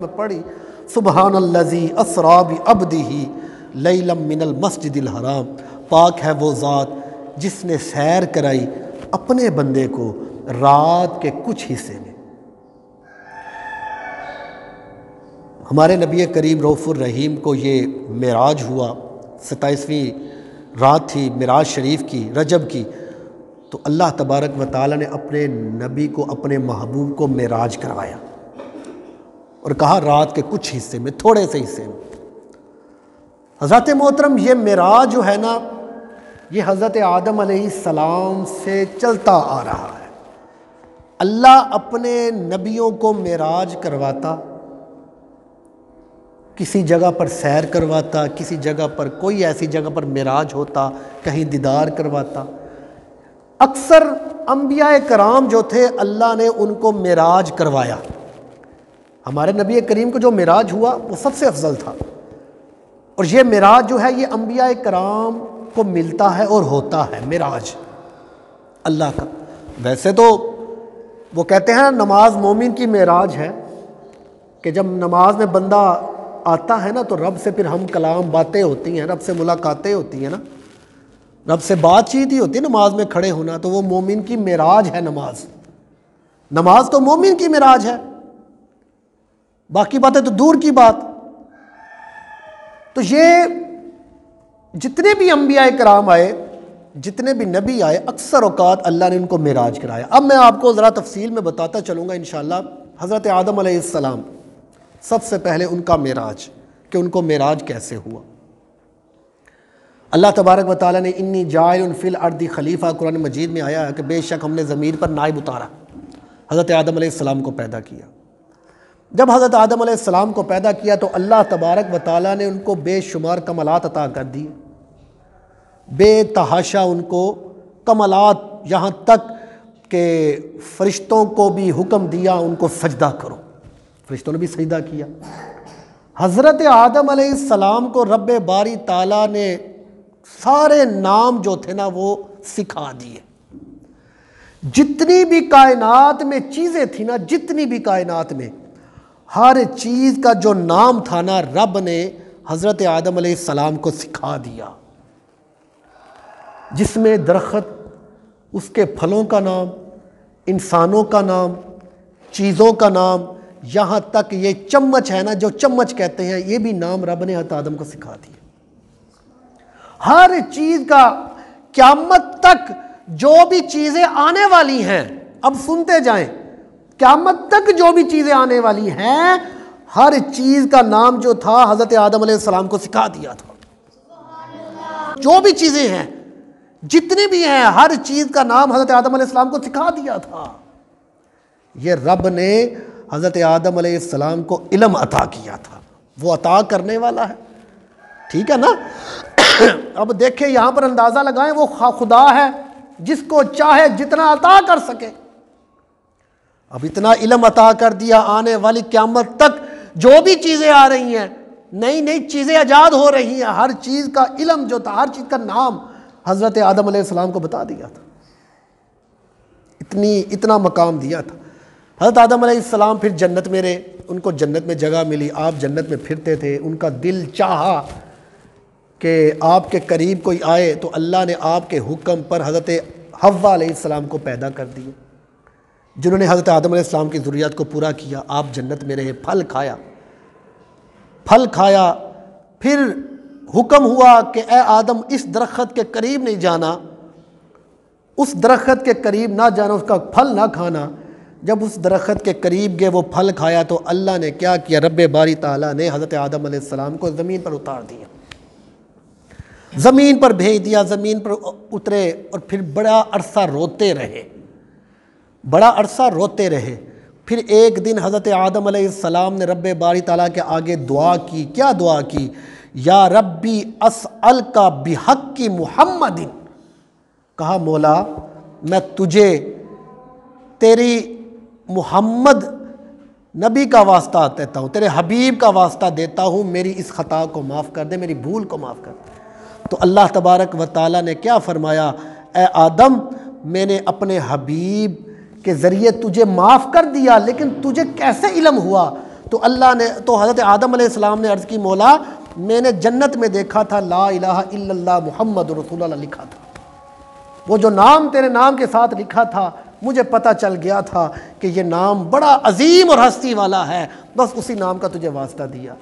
میں پڑھی سبحان الذی اسری بعبدہ لیلا من المسجد الحرام، پاک ہے وہ ذات جس نے سیر کرائی اپنے بندے کو رات کے کچھ حصے میں۔ ہمارے نبی کریم رؤوف الرحیم کو یہ معراج ہوا، 27ویں رات تھی معراج شریف کی، رجب کی، تو اللہ تبارک و تعالیٰ نے اپنے نبی کو، اپنے محبوب کو معراج کروایا اور کہا رات کے کچھ حصے میں، تھوڑے سے حصے میں۔ حضرت محترم یہ معراج جو ہے نا، یہ حضرت آدم علیہ السلام سے چلتا آ رہا ہے۔ اللہ اپنے نبیوں کو معراج کرواتا، کسی جگہ پر سیر کرواتا، کسی جگہ پر کوئی ایسی جگہ پر معراج ہوتا، کہیں دیدار کرواتا۔ اکثر انبیاء کرام جو تھے اللہ نے ان کو معراج کروایا۔ ہمارے نبی کریم کو جو معراج ہوا وہ سب سے افضل تھا، اور یہ معراج جو ہے یہ انبیاء کرام کو ملتا ہے اور ہوتا ہے معراج اللہ کا۔ ویسے تو وہ کہتے ہیں نماز مومن کی معراج ہے، کہ جب نماز میں بندہ آتا ہے نا تو رب سے پھر ہم کلام باتیں ہوتی ہیں، رب سے ملاقاتیں ہوتی ہیں نا، رب سے بات چیت ہی ہوتی ہے نماز میں کھڑے ہونا، تو وہ مومن کی معراج ہے نماز۔ نماز تو مومن کی معراج ہے، باقی باتیں تو دور کی بات۔ تو یہ جتنے بھی انبیاء کرام آئے، جتنے بھی نبی آئے، اکثر اوقات اللہ نے ان کو معراج کرایا۔ اب میں آپ کو ذرا تفصیل میں بتاتا چلوں گا انشاءاللہ۔ حضرت آدم علیہ السلام سب سے پہلے ان کا معراج، کہ ان کو معراج کیسے ہوا۔ اللہ تبارک و تعالیٰ نے انی جاعل فی الارض خلیفہ، قرآن مجید میں آیا ہے کہ بے شک ہم نے زمین پر نائب اتارا، حضرت آدم علیہ السلام کو پیدا کیا۔ جب حضرت آدم علیہ السلام کو پیدا کیا تو اللہ تبارک و تعالیٰ نے ان کو بے شمار کمالات عطا کر دیے، بے تحاشا ان کو کمالات، یہاں تک کہ فرشتوں کو بھی حکم دیا ان کو سجدہ کرو، فرشتوں نے بھی سجدہ کیا۔ حضرت آدم علیہ السلام کو رب باری تعالیٰ نے سارے نام جو تھے نا وہ سکھا دیے۔ جتنی بھی کائنات میں چیزیں تھیں نا، جتنی بھی کائنات میں ہر چیز کا جو نام تھا نا، رب نے حضرت آدم علیہ السلام کو سکھا دیا۔ جس میں درخت، اس کے پھلوں کا نام، انسانوں کا نام، چیزوں کا نام، یہاں تک یہ چمچ ہے نا، جو چمچ کہتے ہیں، یہ بھی نام رب نے حضرت آدم کو سکھا دیا۔ ہر چیز کا قیامت تک جو بھی چیزیں آنے والی ہیں، اب سنتے جائیں، قیامت تک جو بھی چیزیں آنے والی ہیں، ہر چیز کا نام جو تھا حضرت آدم علیہ السلام کو سکھا دیا تھا۔ جو بھی چیزیں ہیں، جتنی بھی ہیں، ہر چیز کا نام حضرت آدم علیہ السلام کو سکھا دیا تھا۔ یہ رب نے حضرت آدم علیہ السلام کو علم عطا کیا تھا، وہ عطا کرنے والا ہے، ٹھیک ہے نا۔ اب دیکھیں یہاں پر اندازہ لگائیں، وہ خدا ہے جس کو چاہے جتنا عطا کر سکے۔ اب اتنا علم عطا کر دیا، آنے والی قیامت تک جو بھی چیزیں آ رہی ہیں، نئی نئی چیزیں ایجاد ہو رہی ہیں، ہر چیز کا علم جو تھا، ہر چیز کا نام حضرت آدم علیہ السلام کو بتا دیا تھا، اتنا مقام دیا تھا۔ حضرت آدم علیہ السلام پھر جنت میں رہے، ان کو جنت میں جگہ ملی، آپ جنت میں پھرتے تھے، ان کا دل چاہا کہ آپ کے قریب کوئی آئے، تو اللہ نے آپ کے حکم پر حضرت حوا علیہ السلام کو پیدا کر دیا، جنہوں نے حضرت آدم علیہ السلام کی ضروریات کو پورا کیا۔ آپ جنت میں رہے، پھل کھایا، پھر حکم ہوا کہ اے آدم اس درخت کے قریب نہیں جانا، اس درخت کے قریب نہ جانا، اس کا پھل نہ کھانا۔ جب اس درخت کے قریب گئے، وہ پھل کھایا، تو اللہ نے کیا کیا، رب باری تعالیٰ نے حضرت آدم علیہ السلام کو زمین پر اتار دیا، زمین پر بھیج دیا، زمین پر اترے، اور پھر بڑا عرصہ روتے رہے۔ پھر ایک دن حضرت آدم علیہ السلام نے رب باری تعالیٰ کے آگے دعا کی۔ کیا دعا کی؟ یا ربی اسألک بحق محمد، کہا مولا میں تجھے تیری محمد نبی کا واسطہ دیتا ہوں، تیرے حبیب کا واسطہ دیتا ہوں، میری اس خطا کو معاف کر دے، میری بھول کو معاف کر دے۔ تو اللہ تبارک و تعالیٰ نے کیا فرمایا، اے آدم میں نے اپنے حبیب کے ذریعے تجھے معاف کر دیا، لیکن تجھے کیسے علم ہوا؟ تو حضرت آدم علیہ السلام نے عرض کی مولا میں نے جنت میں دیکھا تھا لا الہ الا اللہ محمد رسول اللہ لکھا تھا، وہ جو نام تیرے نام کے ساتھ لکھا تھا مجھے پتہ چل گیا تھا کہ یہ نام بڑا عظیم اور ہستی والا ہے، بس اسی نام کا تجھے واسطہ دیا۔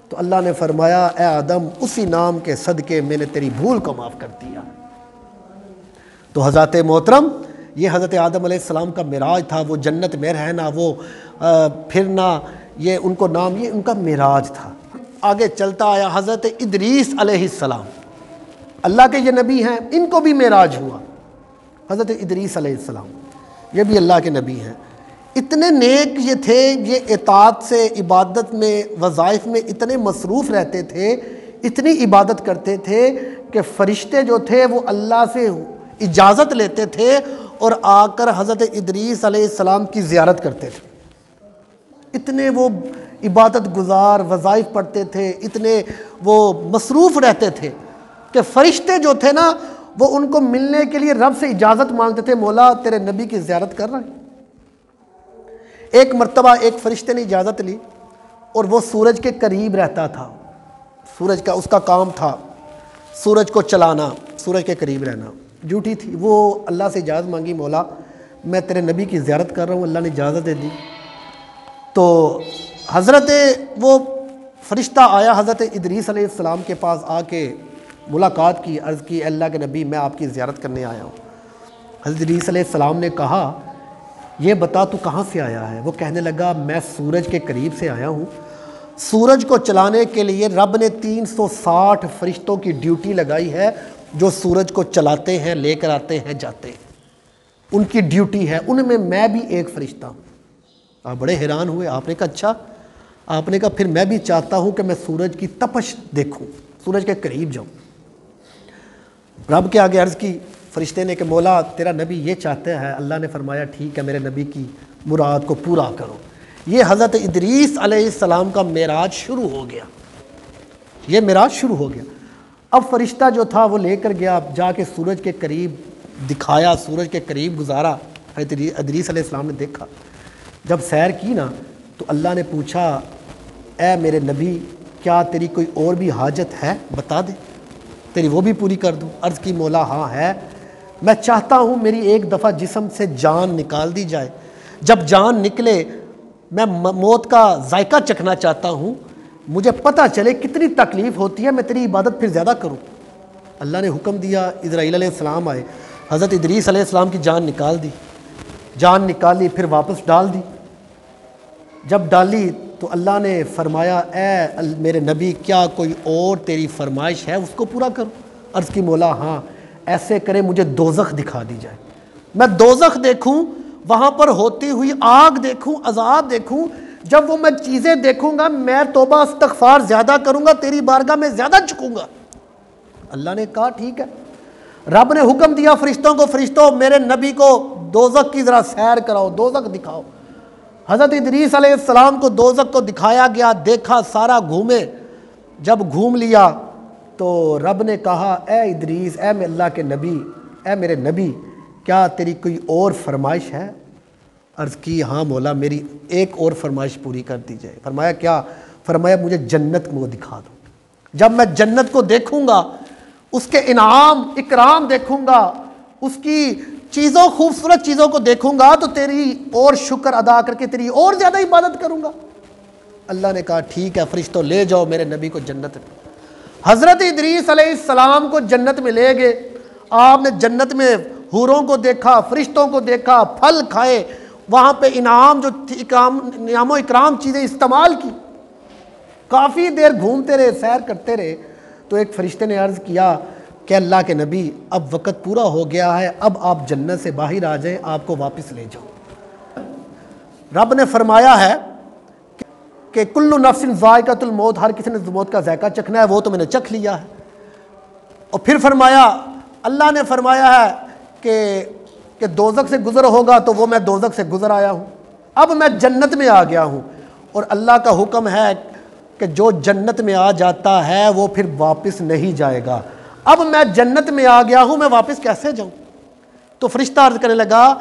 تو اللہ نے فرمایا اے آدم اسی نام کے صدقے میں نے تیری بھول کو معاف کر دیا۔ تو حضرت محترم یہ حضرت آدم علیہ السلام کا معراج تھا، وہ جنت میں رہنا، وہ پھرنا، یہ ان کو نام، یہ ان کا معراج تھا۔ آگے چلتا آیا حضرت ادریس علیہ السلام، اللہ کے یہ نبی ہیں، ان کو بھی معراج ہوا۔ حضرت ادریس علیہ السلام یہ بھی اللہ کے نبی ہیں، اتنے نیک یہ تھے، یہ اطاعت سے، عبادت میں، وظائف میں اتنے مصروف رہتے تھے، اتنی عبادت کرتے تھے کہ فرشتے جو تھے وہ اللہ سے اجازت لیتے تھے اور آ کر حضرت ادریس علیہ السلام کی زیارت کرتے تھے۔ اتنے وہ عبادت گزار، وظائف پڑھتے تھے، اتنے وہ مصروف رہتے تھے کہ فرشتے جو تھے نا وہ ان کو ملنے کے لیے رب سے اجازت مانگتے تھے، مولا تیرے نبی کی زیارت کر رہے ہیں۔ ایک مرتبہ ایک فرشتے نے اجازت لی اور وہ سورج کے قریب رہتا تھا، سورج کا اس کا کام تھا سورج کو چلانا، سورج کے قریب رہنا، ڈیوٹی تھی۔ وہ اللہ سے اجازت مانگی، مولا میں تیرے نبی کی زیارت کر رہا ہوں، اللہ نے اجازت دے دی۔ تو حضرت وہ فرشتہ آیا حضرت ادریس علیہ السلام کے پاس، آ کے ملاقات کی، عرض کی اے اللہ کے نبی میں آپ کی زیارت کرنے آیا ہوں۔ حضرت ادریس علیہ السلام نے کہا یہ بتا تو کہاں سے آیا ہے؟ وہ کہنے لگا میں سورج کے قریب سے آیا ہوں، سورج کو چلانے کے لیے رب نے 360 فرشتوں کی ڈیوٹی لگائی ہے جو سورج کو چلاتے ہیں، لے کر آتے ہیں، جاتے ہیں، ان کی ڈیوٹی ہے، ان میں بھی ایک فرشتہ ہوں۔ آپ بڑے حیران ہوئے، آپ نے کہا اچھا؟ آپ نے کہا پھر میں بھی چاہتا ہوں کہ میں سورج کی تپش دیکھوں، سورج کے قریب جاؤں۔ رب کے آگے عرض کی فرشتے نے کہ مولا تیرا نبی یہ چاہتا ہے۔ اللہ نے فرمایا ٹھیک ہے، میرے نبی کی مراد کو پورا کرو۔ یہ حضرت ادریس علیہ السلام کا معراج شروع ہو گیا، یہ معراج شروع ہو گیا۔ اب فرشتہ جو تھا وہ لے کر گیا، جا کے سورج کے قریب دکھایا، سورج کے قریب گزارا۔ حضرت ادریس علیہ السلام نے دیکھا، جب سیر کی نا تو اللہ نے پوچھا اے میرے نبی کیا تیری کوئی اور بھی حاجت ہے؟ بتا دے، تیری وہ بھی پوری کر دوں۔ عرض کی مولا ہاں ہے، میں چاہتا ہوں میری ایک دفعہ جسم سے جان نکال دی جائے، جب جان نکلے میں موت کا ذائقہ چکھنا چاہتا ہوں، مجھے پتہ چلے کتنی تکلیف ہوتی ہے، میں تیری عبادت پھر زیادہ کروں۔ اللہ نے حکم دیا، اسرائیل علیہ السلام آئے، حضرت ادریس علیہ السلام کی جان نکال دی، جان نکالی پھر واپس ڈال دی۔ جب ڈالی تو اللہ نے فرمایا اے میرے نبی کیا کوئی اور تیری فرمائش ہے، اس کو پورا کرو؟ عرض کی مولا ہاں، ایسے کرے مجھے دوزخ دکھا دی جائے، میں دوزخ دیکھوں، وہاں پر ہوتی ہوئی آگ دیکھوں، عذاب دیکھوں۔ جب وہ میں چیزیں دیکھوں گا میں توبہ استغفار زیادہ کروں گا، تیری بارگاہ میں زیادہ جھکوں گا۔ اللہ نے کہا ٹھیک ہے۔ رب نے حکم دیا فرشتوں کو، فرشتوں میرے نبی کو دوزخ کی ذرا سیر کراؤ، دوزخ دکھاؤ۔ حضرت ادریس علیہ السلام کو دوزخ کو دکھایا گیا، دیکھا، سارا گھومے۔ جب گھوم لیا تو رب نے کہا اے ادریس، اے اللہ کے نبی، اے میرے نبی کیا تیری کوئی اور فرمائش ہے؟ عرض کی ہاں مولا میری ایک اور فرمائش پوری کر دی جائے۔ فرمایا کیا؟ فرمایا مجھے جنت کو دکھا دو، جب میں جنت کو دیکھوں گا، اس کے انعام اکرام دیکھوں گا، اس کی چیزوں خوبصورت چیزوں کو دیکھوں گا تو تیری اور شکر ادا کر کے تیری اور زیادہ عبادت کروں گا۔ اللہ نے کہا ٹھیک ہے فرشتوں لے جاؤ میرے نبی کو جنت میں۔ حضرت ادریس علیہ السلام کو جنت میں لے گئے، آپ نے جنت میں حوروں کو دیکھا، فرشتوں کو دیکھا، پھل کھائے، وہاں پہ انعام جو انعام و اکرام چیزیں استعمال کی۔ کافی دیر گھومتے رہے، سیر کرتے رہے، تو ایک فرشتے نے عرض کیا کہ اللہ کے نبی اب وقت پورا ہو گیا ہے، اب آپ جنت سے باہر آ جائیں، آپ کو واپس لے جاؤ۔ رب نے فرمایا ہے کہ کل نفس ذائقۃ الموت، ہر کسی نے موت کا ذائقہ چکھنا ہے، وہ تو میں نے چکھ لیا ہے۔ اور پھر فرمایا، اللہ نے فرمایا ہے کہ دوزخ سے گزر ہوگا تو وہ میں دوزخ سے گزر آیا ہوں، اب میں جنت میں آ گیا ہوں۔ اور اللہ کا حکم ہے کہ جو جنت میں آ جاتا ہے وہ پھر واپس نہیں جائے گا۔ اب میں جنت میں آ گیا ہوں، میں واپس کیسے جاؤں؟ تو فرشتہ عرض کرنے لگا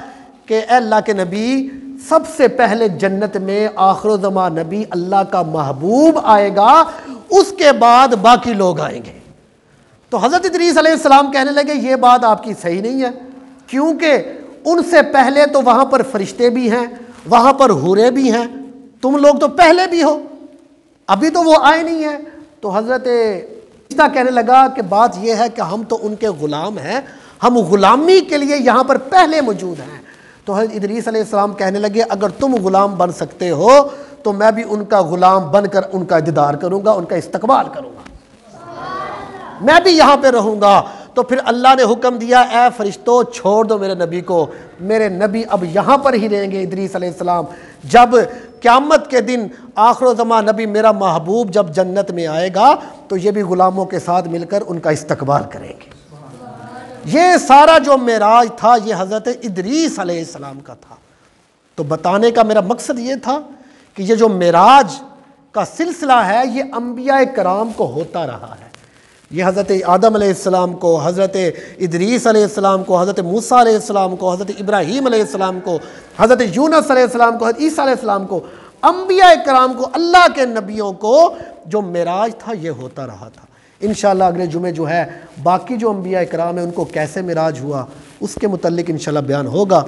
کہ اے اللہ کے نبی سب سے پہلے جنت میں آخر الزمان نبی اللہ کا محبوب آئے گا، اس کے بعد باقی لوگ آئیں گے۔ تو حضرت ادریس علیہ السلام کہنے لگے یہ بات آپ کی صحیح نہیں ہے، کیونکہ ان سے پہلے تو وہاں پر فرشتے بھی ہیں، وہاں پر حوریں بھی ہیں، تم لوگ تو پہلے بھی ہو، ابھی تو وہ آئے نہیں ہیں۔ تو حضرت عیسیٰ کہنے لگا کہ بات یہ ہے کہ ہم تو ان کے غلام ہیں، ہم غلامی کے لیے یہاں پر پہلے موجود ہیں۔ تو حضرت ادریس علیہ السلام کہنے لگے اگر تم غلام بن سکتے ہو تو میں بھی ان کا غلام بن کر ان کا دیدار کروں گا، ان کا استقبال کروں گا، میں بھی یہاں پہ رہوں گا۔ تو پھر اللہ نے حکم دیا اے فرشتوں چھوڑ دو میرے نبی کو، میرے نبی اب یہاں پر ہی رہیں گے۔ ادریس علیہ السلام جب قیامت کے دن آخر الزمان نبی میرا محبوب جب جنت میں آئے گا تو یہ بھی غلاموں کے ساتھ مل کر ان کا استقبال کریں گے۔ یہ سارا جو معراج تھا یہ حضرت ادریس علیہ السلام کا تھا۔ تو بتانے کا میرا مقصد یہ تھا کہ یہ جو معراج کا سلسلہ ہے یہ انبیاء کرام کو ہوتا رہا ہے۔ یہ حضرت آدم علیہ السلام کو، حضرت ادریس علیہ السلام کو، حضرت موسیٰ علیہ السلام کو، حضرت ابراہیم علیہ السلام کو، حضرت یونس علیہ السلام کو، حضرت عیسیٰ علیہ السلام کو، انبیاء کرام کو، اللہ کے نبیوں کو جو معراج تھا یہ ہوتا رہا تھا۔ انشاءاللہ اگلے جمعے جو ہے باقی جو انبیاء کرام ہیں ان کو کیسے معراج ہوا اس کے متعلق انشاءاللہ بیان ہوگا۔